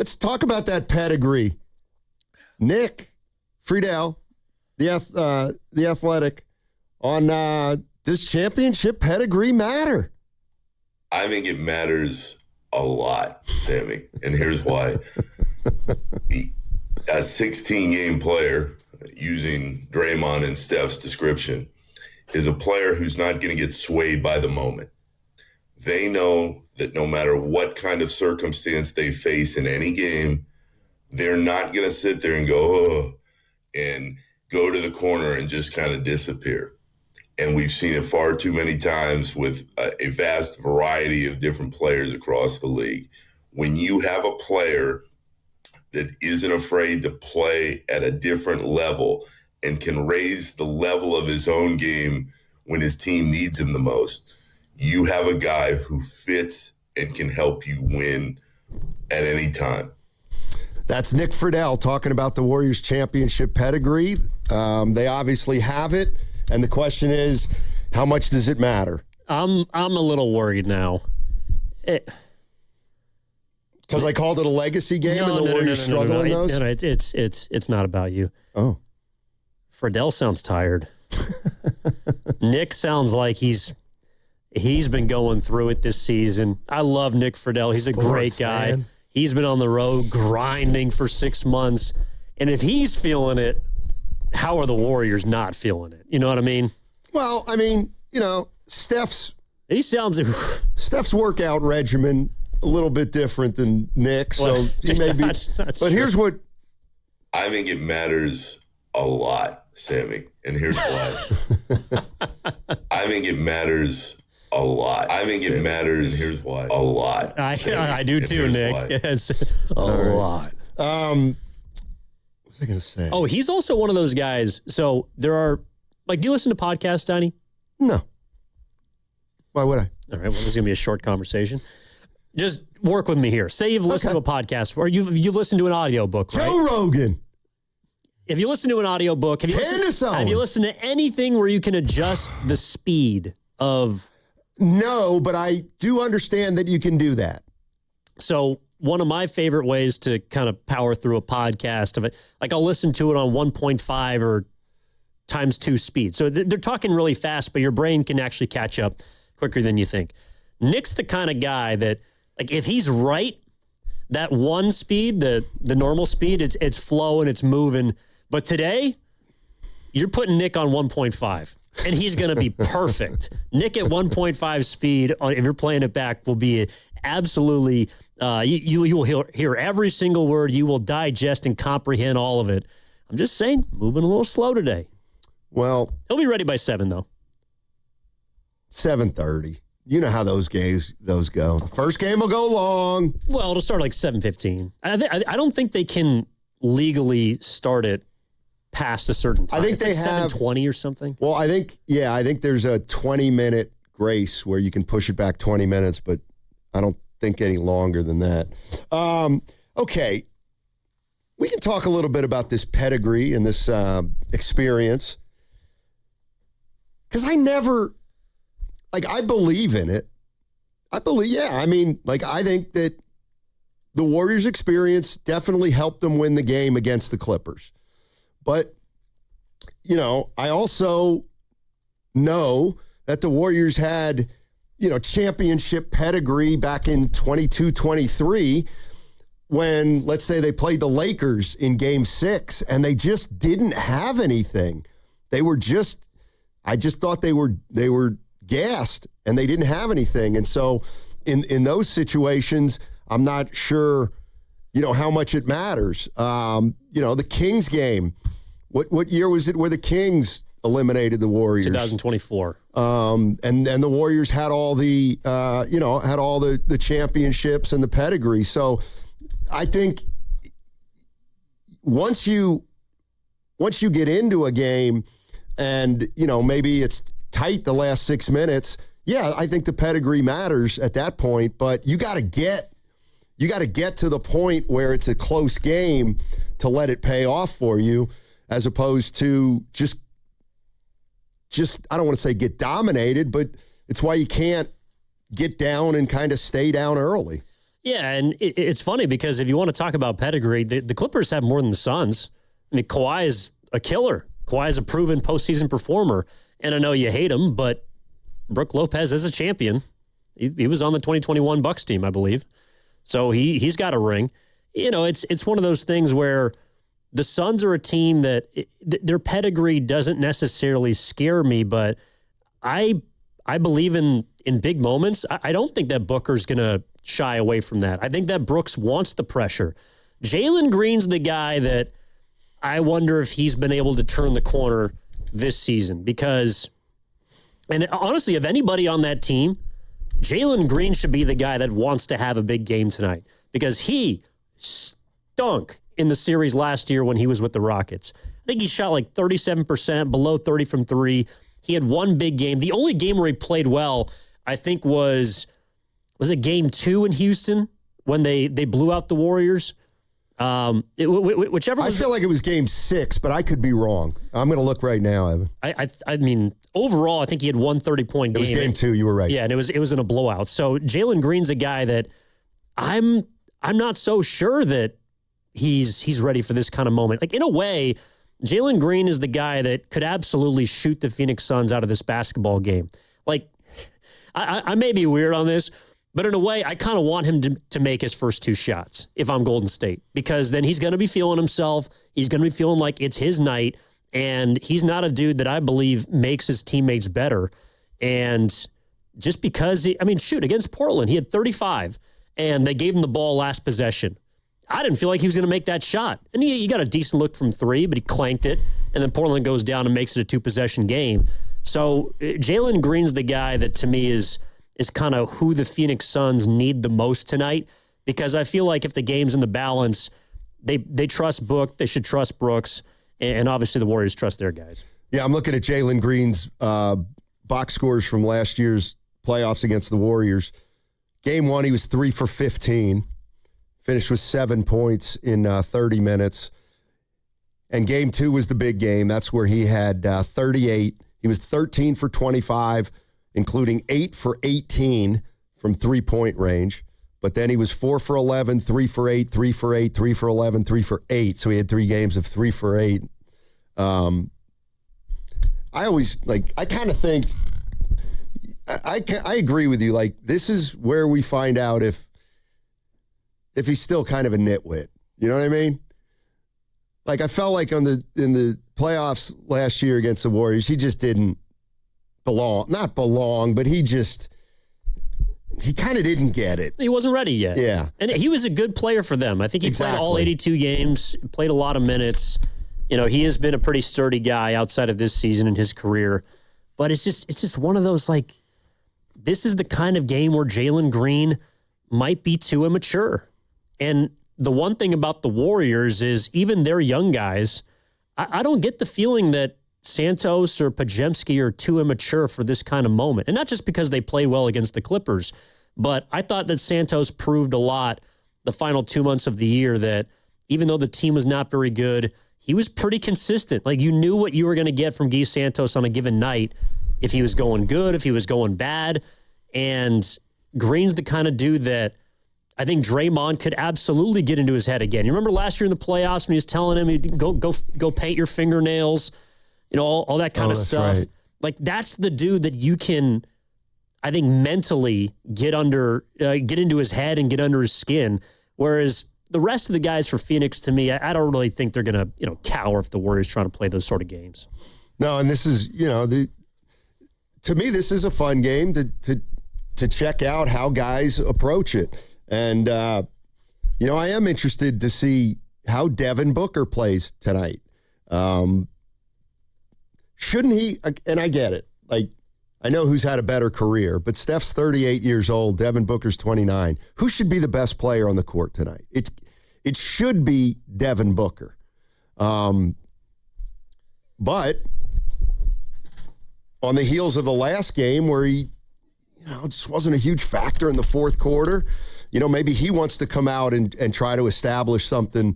Let's talk about that pedigree. Nick Friedell, the Athletic, on does championship pedigree matter? I think it matters a lot, Sammy, and here's why. A 16-game player, using Draymond and Steph's description, is a player who's not going to get swayed by the moment. They know that no matter what kind of circumstance they face in any game, they're not going to sit there and go, oh, and go to the corner and just kind of disappear. And we've seen it far too many times with a vast variety of different players across the league. When you have a player that isn't afraid to play at a different level and can raise the level of his own game when his team needs him the most, you have a guy who fits and can help you win at any time. That's Nick Friedell talking about the Warriors championship pedigree. They obviously have it, and the question is, how much does it matter? I'm a little worried now. Because I called it a legacy game and the Warriors struggle in those? No, it's not about you. Oh. Friedell sounds tired. Nick sounds like he's been going through it this season. I love Nick Friedell. He's a great guy. Man. He's been on the road grinding for 6 months. And if he's feeling it, how are the Warriors not feeling it? You know what I mean? Well, I mean, Steph's workout regimen a little bit different than Nick, so he may be. That's but true. Here's what I think it matters a lot, Sammy, and here's why. I think it matters a lot. I think it matters. And here's why. A lot. I do too, Nick. It's a lot. What was I going to say? Oh, he's also one of those guys. So there are, do you listen to podcasts, Donnie? No. Why would I? All right. Well, this is going to be a short conversation. Just work with me here. Say you've listened to a podcast, or you've listened to an audiobook, right? Joe Rogan. If you listen to an audiobook, have you listened to anything where you can adjust the speed of... No, but I do understand that you can do that. So one of my favorite ways to kind of power through a podcast of it, I'll listen to it on 1.5 or times 2 speed. So they're talking really fast, but your brain can actually catch up quicker than you think. Nick's the kind of guy that, if he's right, that 1 speed, the normal speed, it's flowing, it's moving. But today, you're putting Nick on 1.5. And he's going to be perfect. Nick at 1.5 speed, if you're playing it back, will be absolutely, you will hear every single word. You will digest and comprehend all of it. I'm just saying, moving a little slow today. Well, he'll be ready by 7, though. 7:30. You know how those go. The first game will go long. Well, it'll start 7:15. I don't think they can legally start it past a certain time. I think it's they have 7:20 or something. Well, I think there's a 20-minute grace where you can push it back 20 minutes, but I don't think any longer than that. Okay, we can talk a little bit about this pedigree and this experience, because I never, I believe in it. I think that the Warriors' experience definitely helped them win the game against the Clippers. But, I also know that the Warriors had, championship pedigree back in 22-23 when, let's say, they played the Lakers in Game 6 and they just didn't have anything. I just thought they were gassed and they didn't have anything. And so in those situations, I'm not sure, how much it matters. The Kings game. What year was it where the Kings eliminated the Warriors? 2024. And the Warriors had all the the championships and the pedigree. So I think once you get into a game and maybe it's tight the last 6 minutes, I think the pedigree matters at that point. But you got to get to the point where it's a close game to let it pay off for you, as opposed to just I don't want to say get dominated, but it's why you can't get down and kind of stay down early. Yeah, and it's funny because if you want to talk about pedigree, the Clippers have more than the Suns. I mean, Kawhi is a killer. Kawhi is a proven postseason performer. And I know you hate him, but Brook Lopez is a champion. He was on the 2021 Bucks team, I believe. So he's got a ring. You know, it's one of those things where the Suns are a team that their pedigree doesn't necessarily scare me, but I believe in big moments. I don't think that Booker's going to shy away from that. I think that Brooks wants the pressure. Jalen Green's the guy that I wonder if he's been able to turn the corner this season because, and honestly, if anybody on that team, Jalen Green should be the guy that wants to have a big game tonight because he stunk in the series last year when he was with the Rockets. I think he shot like 37%, below 30 from three. He had one big game. The only game where he played well, I think, was it game 2 in Houston when they blew out the Warriors? Whichever. I feel like it was game 6, but I could be wrong. I'm going to look right now, Evan. I mean, overall, I think he had one 30-point game. It was game 2. You were right. Yeah, and it was in a blowout. So Jalen Green's a guy that I'm not so sure that he's ready for this kind of moment. Like in a way, Jalen Green is the guy that could absolutely shoot the Phoenix Suns out of this basketball game. Like I may be weird on this, but in a way, I kind of want him to make his first 2 shots if I'm Golden State, because then he's going to be feeling himself. He's going to be feeling like it's his night, and he's not a dude that I believe makes his teammates better. And just because, against Portland, he had 35, and they gave him the ball last possession. I didn't feel like he was going to make that shot. And he got a decent look from 3, but he clanked it, and then Portland goes down and makes it a 2-possession game. So Jalen Green's the guy that, to me, is kind of who the Phoenix Suns need the most tonight, because I feel like if the game's in the balance, they trust Book, they should trust Brooks, and obviously the Warriors trust their guys. Yeah, I'm looking at Jalen Green's box scores from last year's playoffs against the Warriors. Game 1, he was 3 for 15, finished with 7 points in 30 minutes. And game 2 was the big game. That's where he had 38. He was 13 for 25, including 8 for 18 from three-point range. But then he was 4 for 11, 3 for 8, 3 for 8, 3 for 11, 3 for 8. So he had 3 games of 3 for 8. I kind of think, I agree with you. Like, this is where we find out if he's still kind of a nitwit. You know what I mean? Like, I felt like in the playoffs last year against the Warriors, he just didn't not belong, but he kind of didn't get it. He wasn't ready yet. Yeah. And he was a good player for them. I think he played all 82 games, played a lot of minutes. You know, he has been a pretty sturdy guy outside of this season in his career. But it's just one of those, like, this is the kind of game where Jalen Green might be too immature. And the one thing about the Warriors is even their young guys, I don't get the feeling that Santos or Podziemski are too immature for this kind of moment. And not just because they play well against the Clippers, but I thought that Santos proved a lot the final 2 months of the year that even though the team was not very good, he was pretty consistent. Like, you knew what you were going to get from Guy Santos on a given night, if he was going good, if he was going bad. And Green's the kind of dude that I think Draymond could absolutely get into his head again. You remember last year in the playoffs when he was telling him, go paint your fingernails, you know, all that kind of stuff. Right. Like, that's the dude that you can, I think, mentally get into his head and get under his skin. Whereas the rest of the guys for Phoenix, to me, I don't really think they're going to, cower if the Warriors trying to play those sort of games. No, and this is, to me, this is a fun game to check out how guys approach it. And, I am interested to see how Devin Booker plays tonight. Shouldn't he, and I get it, like, I know who's had a better career, but Steph's 38 years old, Devin Booker's 29. Who should be the best player on the court tonight? It should be Devin Booker. But on the heels of the last game where he, just wasn't a huge factor in the fourth quarter, maybe he wants to come out and try to establish something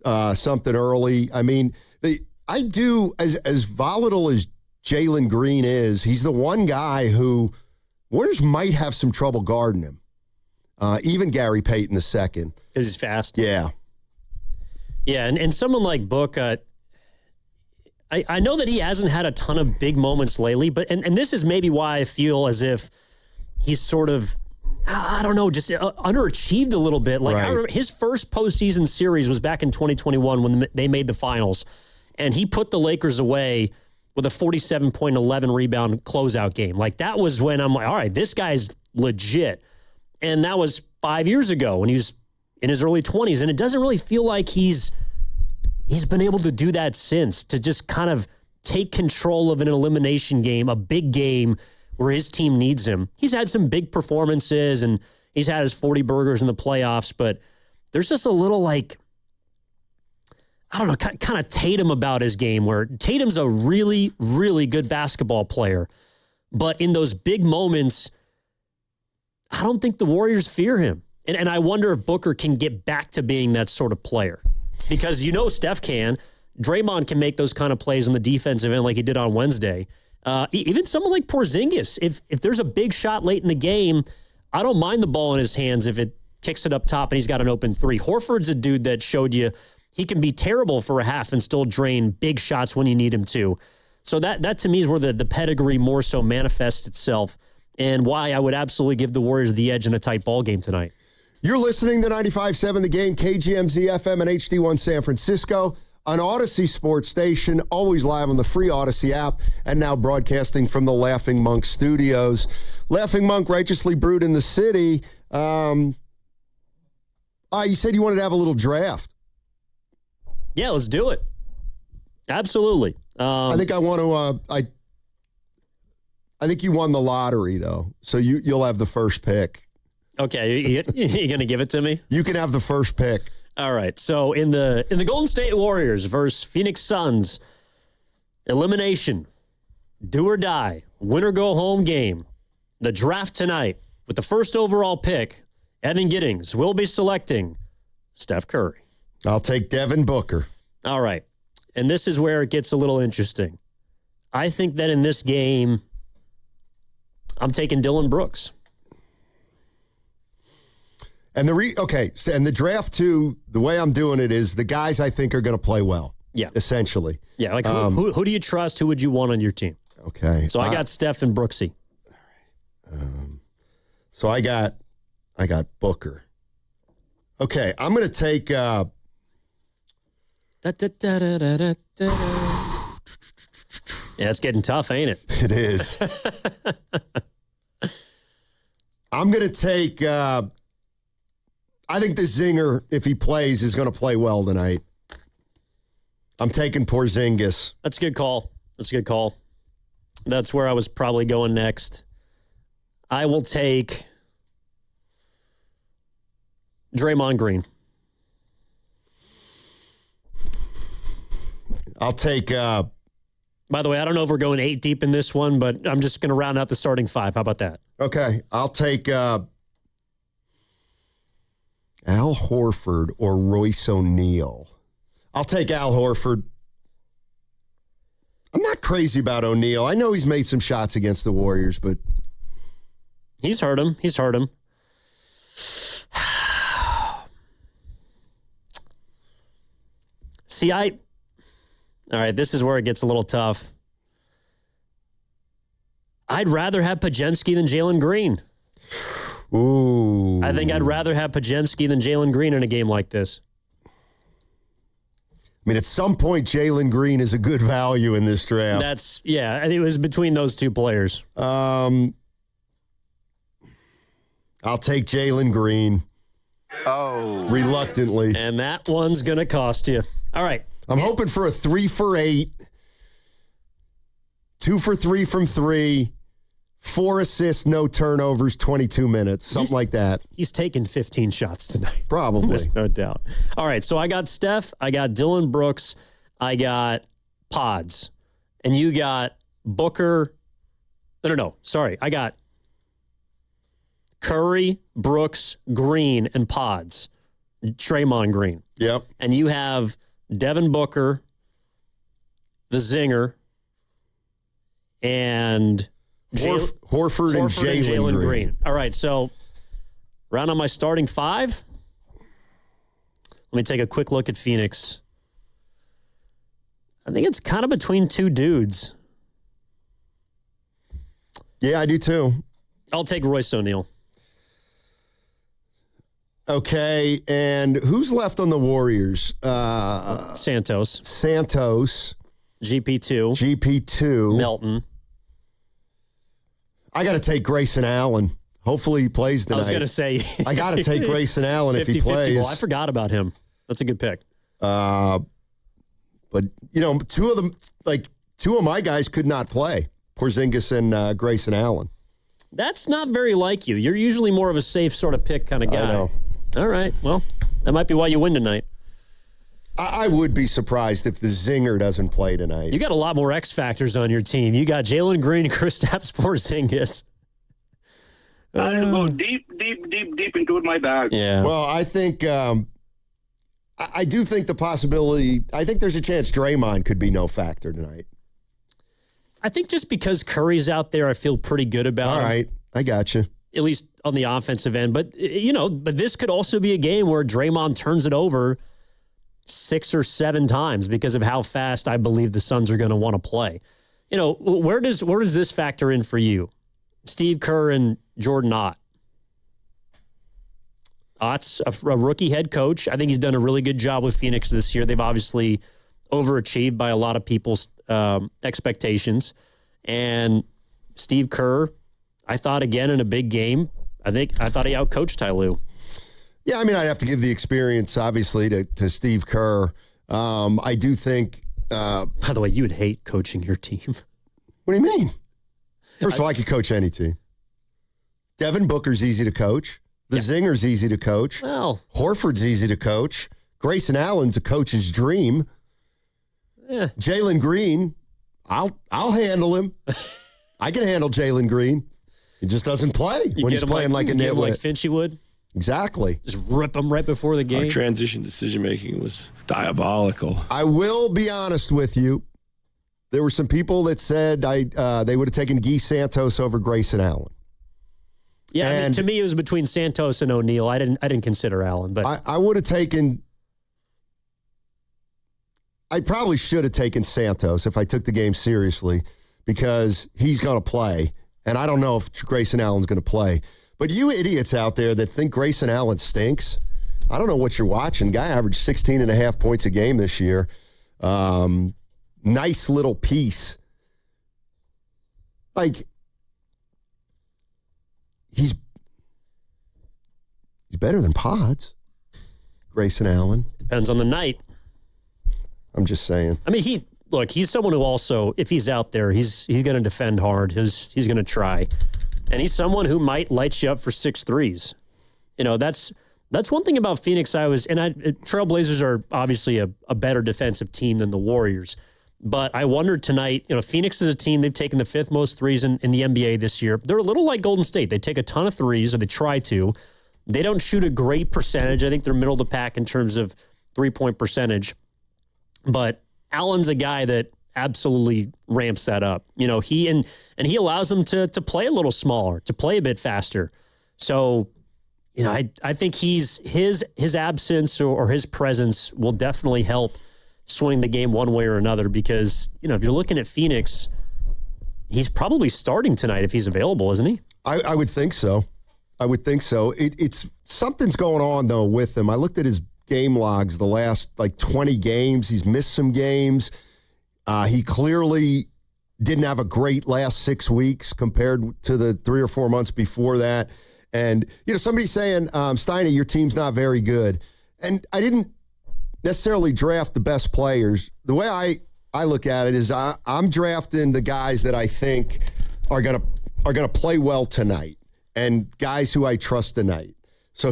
early. I mean, I do, as volatile as Jalen Green is, he's the one guy who Warriors might have some trouble guarding him. Even Gary Payton II. Because he's fast. Yeah. Yeah, and someone like Book, I know that he hasn't had a ton of big moments lately, but and this is maybe why I feel as if he's sort of, I don't know, just underachieved a little bit. Like, right. I remember his first postseason series was back in 2021 when they made the finals, and he put the Lakers away with a 47.11 rebound closeout game. Like, that was when I'm like, all right, this guy's legit. And that was 5 years ago when he was in his early 20s, and it doesn't really feel like he's been able to do that since, to just kind of take control of an elimination game, a big game where his team needs him. He's had some big performances, and he's had his 40 burgers in the playoffs, but there's just a little, like, I don't know, kind of Tatum about his game, where Tatum's a really, really good basketball player, but in those big moments, I don't think the Warriors fear him. And I wonder if Booker can get back to being that sort of player. Because you know Steph can. Draymond can make those kind of plays on the defensive end like he did on Wednesday. Even someone like Porzingis, if there's a big shot late in the game, I don't mind the ball in his hands if it kicks it up top and he's got an open three. Horford's a dude that showed you he can be terrible for a half and still drain big shots when you need him to. So that to me is where the pedigree more so manifests itself, and why I would absolutely give the Warriors the edge in a tight ball game tonight. You're listening to 95.7 The Game, KGMZ FM and HD1 San Francisco, an Odyssey sports station, always live on the free Odyssey app, and now broadcasting from the Laughing Monk studios. Laughing Monk, righteously brewed in the city. You said you wanted to have a little draft. Yeah, let's do it. Absolutely. I think I want to. I think you won the lottery, though, so you'll have the first pick. Okay, you going to give it to me? You can have the first pick. All right. So in the Golden State Warriors versus Phoenix Suns, elimination, do or die, win or go home game, the draft tonight with the first overall pick, Evan Giddings will be selecting Steph Curry. I'll take Devin Booker. All right. And this is where it gets a little interesting. I think that in this game, I'm taking Dylan Brooks. And and the draft too, the way I'm doing it is the guys I think are going to play well. Yeah. Essentially. Yeah, like who do you trust? Who would you want on your team? Okay. So I got Steph and Brooksy. All right. So I got Booker. Okay, I'm going to take yeah, it's getting tough, ain't it? It is. I'm going to take I think the Zinger, if he plays, is going to play well tonight. I'm taking Porzingis. That's a good call. That's where I was probably going next. I will take Draymond Green. I'll take... By the way, I don't know if we're going 8 deep in this one, but I'm just going to round out the starting 5. How about that? Okay. I'll take... Al Horford or Royce O'Neal. I'll take Al Horford. I'm not crazy about O'Neal. I know he's made some shots against the Warriors, but... He's hurt him. See, all right, this is where it gets a little tough. I'd rather have Podziemski than Jalen Green. Ooh. I think I'd rather have Podziemski than Jalen Green in a game like this. I mean, at some point, Jalen Green is a good value in this draft. It was between those two players. I'll take Jalen Green. Oh. Reluctantly. And that one's going to cost you. All right. I'm hoping for a 3 for 8. 2 for 3 from 3. 4 assists, no turnovers, 22 minutes, something like that. He's taking 15 shots tonight. Probably. There's no doubt. All right, so I got Steph, I got Dylan Brooks, I got Pods, and you got Booker. No, sorry. I got Curry, Brooks, Green, and Pods. Draymond Green. Yep. And you have Devin Booker, the Zinger, and... Horford and Jalen Green. All right, so Round on my starting five. Let me take a quick look at Phoenix. I think it's kind of between two dudes. Yeah, I do too. I'll take Royce O'Neal. Okay, and who's left on the Warriors? Santos. GP2. Melton. I got to take Grayson Allen. Hopefully he plays tonight. I was going to say. I got to take Grayson Allen if he plays. Well, I forgot about him. That's a good pick. But, two of my guys could not play. Porzingis and Grayson Allen. That's not very like you. You're usually more of a safe sort of pick kind of guy. I know. All right. Well, that might be why you win tonight. I would be surprised if the Zinger doesn't play tonight. You got a lot more X factors on your team. You got Jalen Green, Kristaps Porzingis. I go deep into my bag. Yeah. Well, I think I do think the possibility. I think there's a chance Draymond could be no factor tonight. I think just because Curry's out there, I feel pretty good about All him. right, I got you. At least on the offensive end. But, but this could also be a game where Draymond turns it over 6 or 7 times because of how fast I believe the Suns are going to want to play. Where does this factor in for you? Steve Kerr and Jordan Ott. Ott's a rookie head coach. I think he's done a really good job with Phoenix this year. They've obviously overachieved by a lot of people's expectations. And Steve Kerr, I thought, again, in a big game, I thought he outcoached Ty Lue. Yeah, I mean, I'd have to give the experience, obviously, to Steve Kerr. I do think... By the way, you would hate coaching your team. What do you mean? First of all, I could coach any team. Devin Booker's easy to coach. The Zinger's easy to coach. Well, Horford's easy to coach. Grayson Allen's a coach's dream. Yeah. Jalen Green, I'll handle him. I can handle Jalen Green. He just doesn't play when he's playing like a nitwit. Like Finchy would. Exactly. Just rip him right before the game. Our transition decision-making was diabolical. I will be honest with you. There were some people that said they would have taken Guy Santos over Grayson Allen. Yeah, I mean, to me, it was between Santos and O'Neal. I didn't consider Allen, but I would have taken. I probably should have taken Santos if I took the game seriously, because he's going to play, and I don't know if Grayson Allen's going to play. But you idiots out there that think Grayson Allen stinks, I don't know what you're watching. Guy averaged 16.5 points a game this year. Nice little piece. Like, he's better than Pods, Grayson Allen. Depends on the night. I'm just saying. I mean, he's someone who also, if he's out there, he's going to defend hard. He's going to try. And he's someone who might light you up for 6 threes. That's one thing about Phoenix. Trailblazers are obviously a better defensive team than the Warriors. But I wondered tonight, Phoenix is a team, they've taken the 5th most threes in the NBA this year. They're a little like Golden State. They take a ton of threes, or they try to. They don't shoot a great percentage. I think they're middle of the pack in terms of 3-point percentage. But Allen's a guy that absolutely ramps that up. He allows them to play a little smaller, to play a bit faster. So, I think his absence or his presence will definitely help swing the game one way or another, because, if you're looking at Phoenix, he's probably starting tonight if he's available, isn't he? I would think so. It's something's going on, though, with him. I looked at his game logs the last, 20 games. He's missed some games. He clearly didn't have a great last 6 weeks compared to the 3 or 4 months before that. And, somebody's saying, Steiny, your team's not very good. And I didn't necessarily draft the best players. The way I look at it is I'm drafting the guys that I think are gonna play well tonight, and guys who I trust tonight. So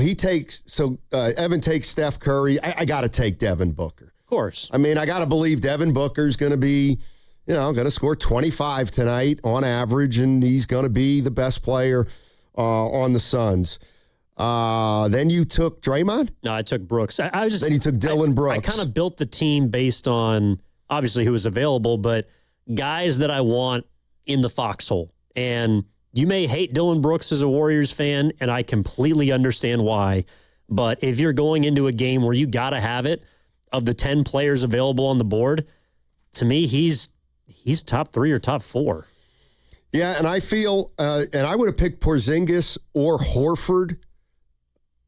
Evan takes Steph Curry. I got to take Devin Booker. Of course. I mean, I got to believe Devin Booker's going to be, going to score 25 tonight on average, and he's going to be the best player on the Suns. Then you took Draymond? No, I took Brooks. Then you took Dylan Brooks. I kind of built the team based on, obviously, who was available, but guys that I want in the foxhole. And You may hate Dylan Brooks as a Warriors fan, and I completely understand why. But if you're going into a game where you got to have it, of the 10 players available on the board, to me, he's top 3 or top 4. Yeah, and I feel, and I would have picked Porzingis or Horford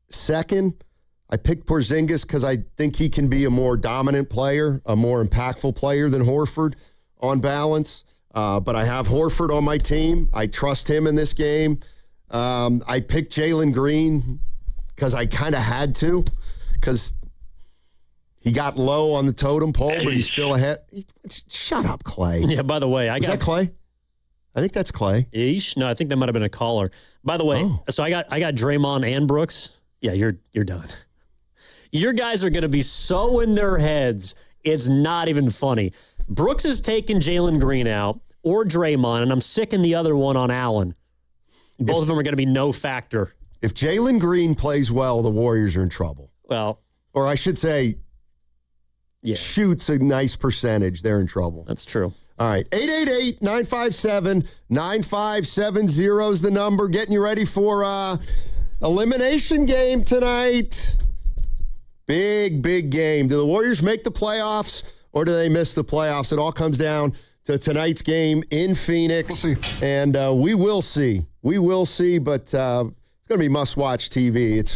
second. I picked Porzingis because I think he can be a more dominant player, a more impactful player than Horford on balance. But I have Horford on my team. I trust him in this game. I picked Jalen Green because I kind of had to, because he got low on the totem pole, but he's still ahead. Shut up, Clay. Yeah, by the way, Is that Clay? I think that's Clay. Ish? No, I think that might have been a caller. By the way, So I got Draymond and Brooks. Yeah, you're done. Your guys are going to be so in their heads, it's not even funny. Brooks is taking Jalen Green out or Draymond, and I'm sicking the other one on Allen. Both of them are going to be no factor. If Jalen Green plays well, the Warriors are in trouble. Well, or I should say, shoots a nice percentage, they're in trouble. That's true. All right, 888-957-9570 is the number. Getting you ready for elimination game tonight. Big game. Do the Warriors make the playoffs or do they miss the playoffs? It all comes down to tonight's game in Phoenix. We'll see. And we will see. We will see, but it's going to be must-watch TV. It's